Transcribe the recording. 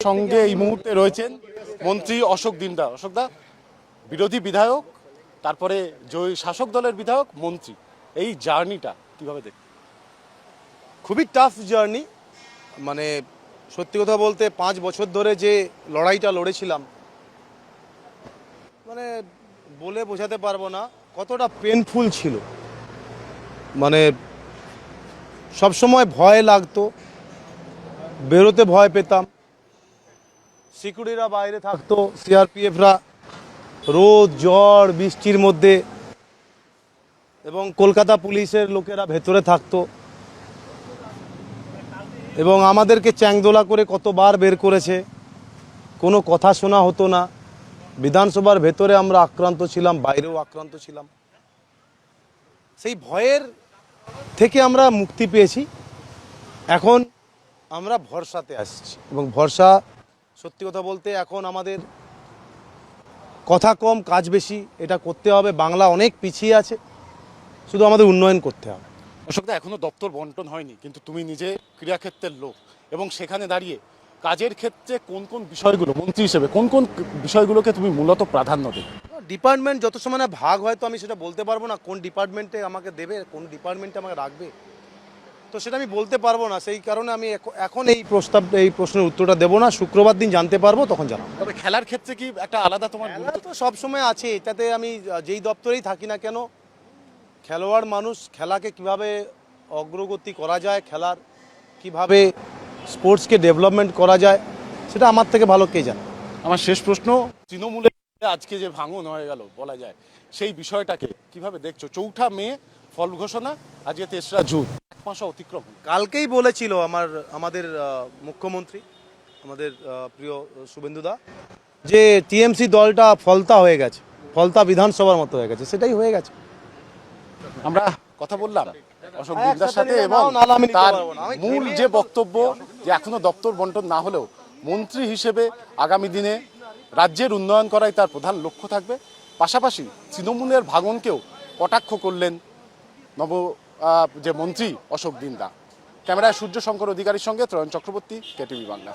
সঙ্গে এই মুহূর্তে রয়েছেন মন্ত্রী অশোক দিন্দা। অশোকদা, বিরোধী বিধায়ক, তারপরে জয়ী শাসক দলের বিধায়ক, মন্ত্রী, এই জার্নিটা কিভাবে দেখ? খুবই টাফ জার্নি। মানে সত্যি কথা বলতে 5 বছর ধরে যে লড়াইটা লড়েছিলাম, মানে বলে বোঝাতে পারবো না কতটা পেনফুল ছিল। মানে সবসময় ভয় লাগতো, বেরোতে ভয় পেতাম, সিকিউরিটিরা বাইরে থাকতো, সিআরপিএফরা রোদ ঝড় বৃষ্টির মধ্যে, এবং কলকাতা পুলিশের লোকেরা ভেতরে থাকতো এবং আমাদেরকে চ্যাংদোলা করে কতবার বের করেছে, কোনো কথা শোনা হতো না। বিধানসভার ভেতরে আমরা আক্রান্ত ছিলাম, বাইরেও আক্রান্ত ছিলাম। সেই ভয়ের থেকে আমরা মুক্তি পেয়েছি। এখন আমরা ভরসাতে আসছি এবং ভরসা, সত্যি কথা বলতে এখন আমাদের কথা কম কাজ বেশি, এটা করতে হবে। বাংলা অনেক পিছিয়ে আছে, শুধু আমাদের উন্নয়ন করতে হবে। অশোকদা, এখনো দপ্তর বন্টন হয়নি, কিন্তু তুমি নিজে ক্রীড়াক্ষেত্রের লোক এবং সেখানে দাঁড়িয়ে কাজের ক্ষেত্রে কোন কোন বিষয়গুলো, মন্ত্রী হিসেবে কোন কোন বিষয়গুলোকে তুমি মূলত প্রাধান্য দেবে? ডিপার্টমেন্ট যত সময় না ভাগ হয়, তো আমি সেটা বলতে পারবো না কোন ডিপার্টমেন্টে আমাকে দেবে, কোন ডিপার্টমেন্টে আমাকে রাখবে, তো সেটা আমি বলতে পারবো না। সেই কারণে আমি এখন এই প্রশ্নের উত্তরটা দেবো না। শুক্রবার দিন জানতে পারবো, তখন জানাবো। তবে খেলার ক্ষেত্রে কি একটা আলাদা তোমার খেলা তো সবসময় আছে, এটাতে আমি যেই দপ্তরেই থাকি না কেন, খেলোয়াড় মানুষ, খেলাকে কিভাবে অগ্রগতি করা যায়, খেলার কিভাবে স্পোর্টসকে ডেভেলপমেন্ট করা যায়, সেটা আমার থেকে ভালো কে জানে। আমার শেষ প্রশ্ন, তৃণমূলে আজকে যে ভাঙন হয়ে গেল বলা যায়, সেই বিষয়টাকে কিভাবে দেখছো? 4ঠা মে ফল ঘোষণা, আজকে 3রা জুন, 1 মাস অতিক্রম। কালকেই বলেছিল আমাদের মুখ্যমন্ত্রী, আমাদের প্রিয় শুভেন্দুদা, যে টিএমসি দলটা ফলতা হয়ে গেছে, ফলতা বিধানসভার মতো হয়ে গেছে। সেটাই হয়ে গেছে। আমরা কথা বললাম অশোক দিন্দার সাথে এবং তার মূল যে বক্তব্য, যে এখনো দপ্তর বন্টন না হলেও মন্ত্রী হিসেবে আগামী দিনে রাজ্যের উন্নয়ন করাই তার প্রধান লক্ষ্য থাকবে। পাশাপাশি তৃণমূলের ভাঙনকেও কটাক্ষ করলেন যে মন্ত্রী অশোক দিন্দা। ক্যামেরায় সূর্য শঙ্কর অধিকারীর সঙ্গে ত্রয়ন চক্রবর্তী, কেটিভি বাংলা।